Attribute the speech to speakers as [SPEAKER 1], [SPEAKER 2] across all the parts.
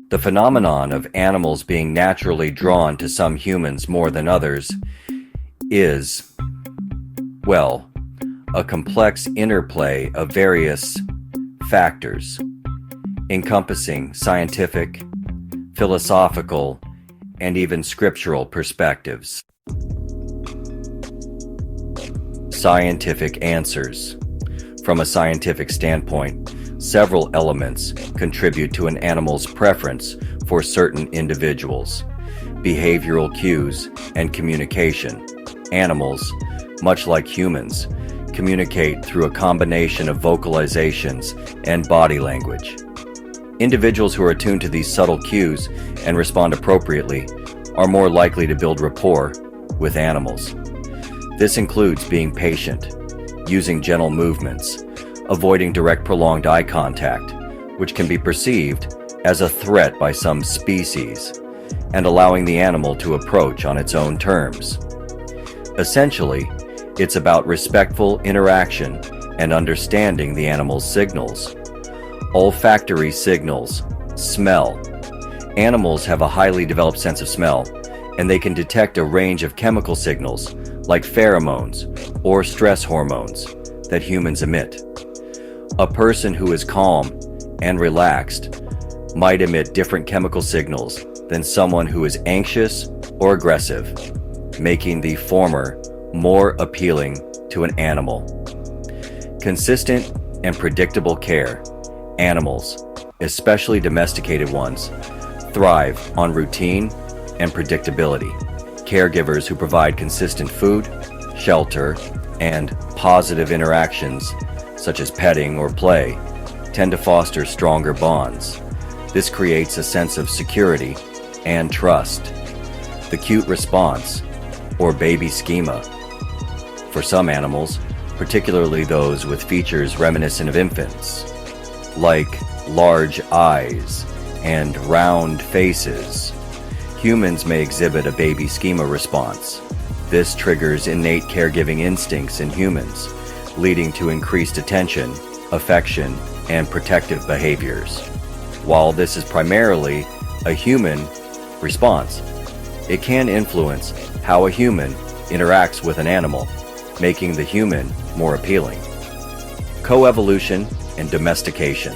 [SPEAKER 1] The phenomenon of animals being naturally drawn to some humans more than others is, well, a complex interplay of various factors, encompassing scientific, philosophical, and even scriptural perspectives. Scientific answers. From a scientific standpoint, several elements contribute to an animal's preference for certain individuals. Behavioral cues and communication. Animals, much like humans, communicate through a combination of vocalizations and body language. Individuals who are attuned to these subtle cues and respond appropriately are more likely to build rapport with animals. This includes being patient, using gentle movements, avoiding direct prolonged eye contact, which can be perceived as a threat by some species, and allowing the animal to approach on its own terms. Essentially, it's about respectful interaction and understanding the animal's signals. Olfactory signals, smell. Animals have a highly developed sense of smell, and they can detect a range of chemical signals like pheromones or stress hormones that humans emit. A person who is calm and relaxed might emit different chemical signals than someone who is anxious or aggressive, making the former more appealing to an animal. Consistent and predictable care. Animals, especially domesticated ones, thrive on routine and predictability. Caregivers who provide consistent food, shelter, and positive interactions, such as petting or play, tend to foster stronger bonds. This creates a sense of security and trust. The cute response, or baby schema. For some animals, particularly those with features reminiscent of infants, like large eyes and round faces, humans may exhibit a baby schema response. This triggers innate caregiving instincts in humans, leading to increased attention, affection, and protective behaviors. While this is primarily a human response, it can influence how a human interacts with an animal, making the human more appealing. Coevolution and domestication.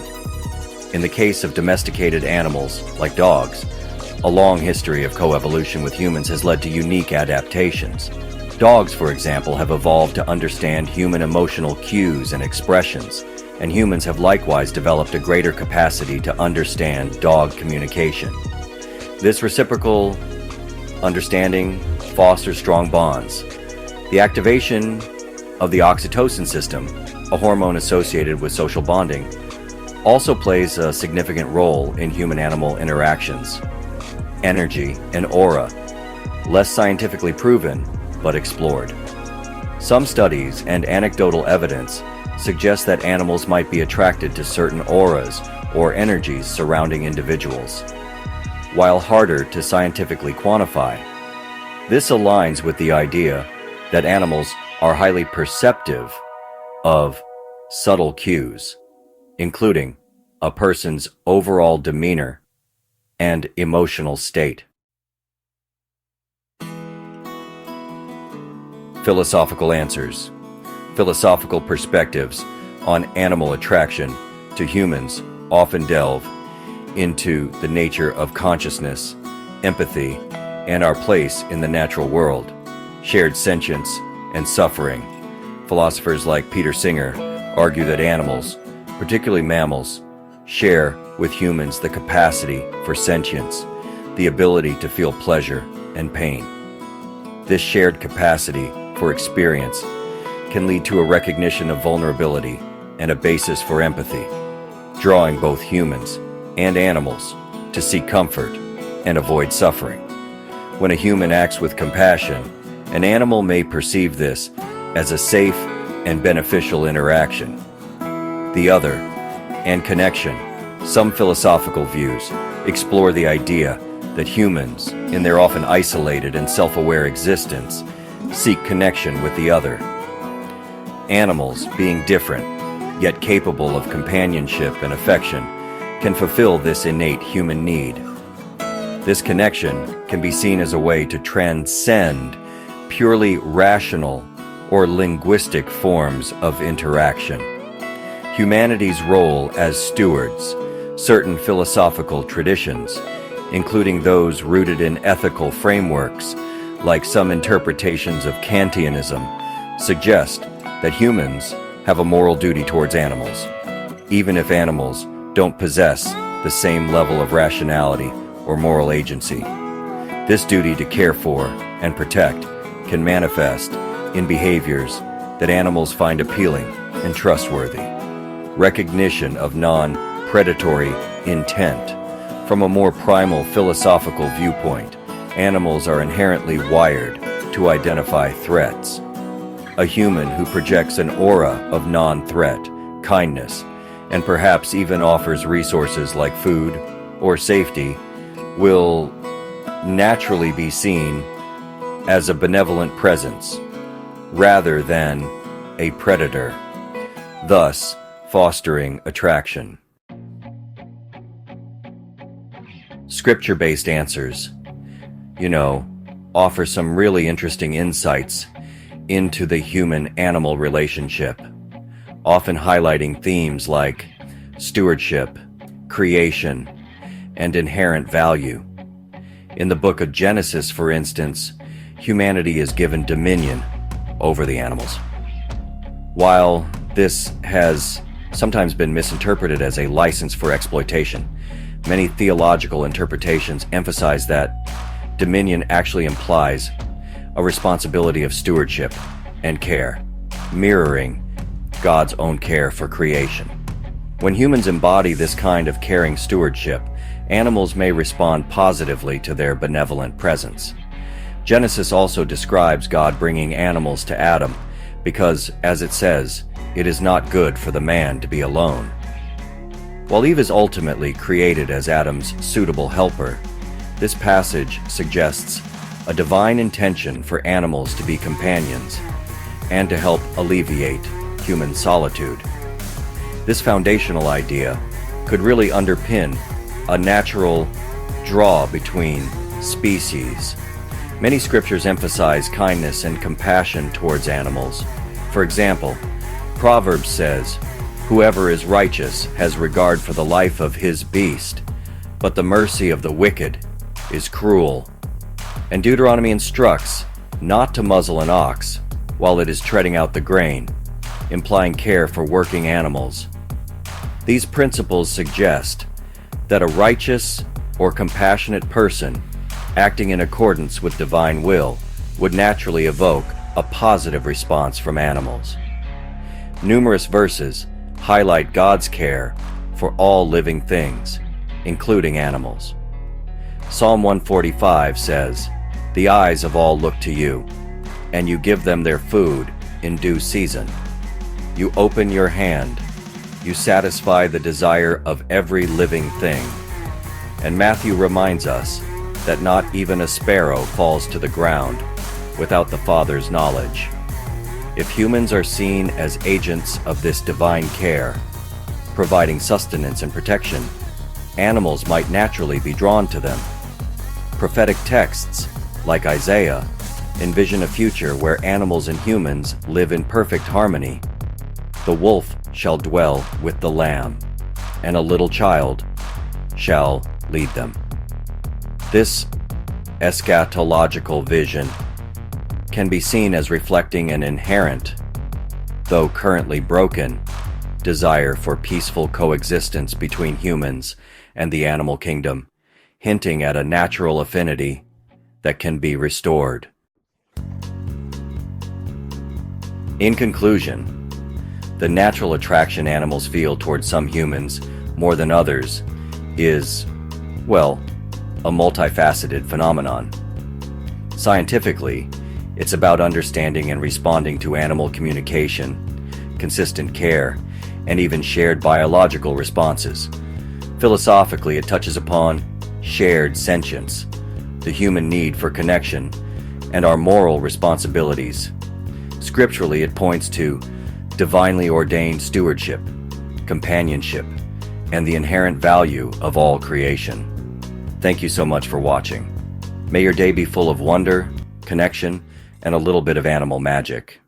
[SPEAKER 1] In the case of domesticated animals, like dogs, a long history of coevolution with humans has led to unique adaptations. Dogs, for example, have evolved to understand human emotional cues and expressions, and humans have likewise developed a greater capacity to understand dog communication. This reciprocal understanding fosters strong bonds. The activation of the oxytocin system, a hormone associated with social bonding, also plays a significant role in human-animal interactions. Energy and aura, less scientifically proven, but explored. Some studies and anecdotal evidence suggest that animals might be attracted to certain auras or energies surrounding individuals. While harder to scientifically quantify, this aligns with the idea that animals are highly perceptive of subtle cues, including a person's overall demeanor and emotional state. Philosophical answers. Philosophical perspectives on animal attraction to humans often delve into the nature of consciousness, empathy, and our place in the natural world, shared sentience, and suffering. Philosophers like Peter Singer argue that animals, particularly mammals, share with humans the capacity for sentience, the ability to feel pleasure and pain. This shared capacity for experience can lead to a recognition of vulnerability and a basis for empathy, drawing both humans and animals to seek comfort and avoid suffering. When a human acts with compassion, an animal may perceive this as a safe and beneficial interaction. The other, and connection. Some philosophical views explore the idea that humans, in their often isolated and self-aware existence, seek connection with the other. Animals, being different, yet capable of companionship and affection, can fulfill this innate human need. This connection can be seen as a way to transcend purely rational or linguistic forms of interaction. Humanity's role as stewards, certain philosophical traditions, including those rooted in ethical frameworks, like some interpretations of Kantianism, suggest that humans have a moral duty towards animals, even if animals don't possess the same level of rationality or moral agency. This duty to care for and protect can manifest in behaviors that animals find appealing and trustworthy. Recognition of non-predatory intent. From a more primal philosophical viewpoint, animals are inherently wired to identify threats. A human who projects an aura of non-threat, kindness, and perhaps even offers resources like food or safety will naturally be seen as a benevolent presence rather than a predator, thus fostering attraction. Scripture-based answers, offer some really interesting insights into the human-animal relationship, often highlighting themes like stewardship, creation, and inherent value. In the book of Genesis, for instance, humanity is given dominion over the animals. While this has sometimes been misinterpreted as a license for exploitation, many theological interpretations emphasize that dominion actually implies a responsibility of stewardship and care, mirroring God's own care for creation. When humans embody this kind of caring stewardship, animals may respond positively to their benevolent presence. Genesis also describes God bringing animals to Adam because, as it says, it is not good for the man to be alone. While Eve is ultimately created as Adam's suitable helper, this passage suggests a divine intention for animals to be companions and to help alleviate human solitude. This foundational idea could really underpin a natural draw between species. Many scriptures emphasize kindness and compassion towards animals. For example, Proverbs says, "Whoever is righteous has regard for the life of his beast, but the mercy of the wicked is cruel." And Deuteronomy instructs not to muzzle an ox while it is treading out the grain, implying care for working animals. These principles suggest that a righteous or compassionate person acting in accordance with divine will would naturally evoke a positive response from animals. Numerous verses highlight God's care for all living things, including animals. Psalm 145 says, "The eyes of all look to you, and you give them their food in due season. You open your hand, you satisfy the desire of every living thing." And Matthew reminds us that not even a sparrow falls to the ground without the Father's knowledge. If humans are seen as agents of this divine care, providing sustenance and protection, animals might naturally be drawn to them. Prophetic texts, like Isaiah, envision a future where animals and humans live in perfect harmony. "The wolf shall dwell with the lamb, and a little child shall lead them." This eschatological vision can be seen as reflecting an inherent, though currently broken, desire for peaceful coexistence between humans and the animal kingdom, hinting at a natural affinity that can be restored. In conclusion, the natural attraction animals feel towards some humans more than others is, well, a multifaceted phenomenon. Scientifically, it's about understanding and responding to animal communication, consistent care, and even shared biological responses. Philosophically, it touches upon shared sentience, the human need for connection, and our moral responsibilities. Scripturally, it points to divinely ordained stewardship, companionship, and the inherent value of all creation. Thank you so much for watching. May your day be full of wonder, connection, and a little bit of animal magic.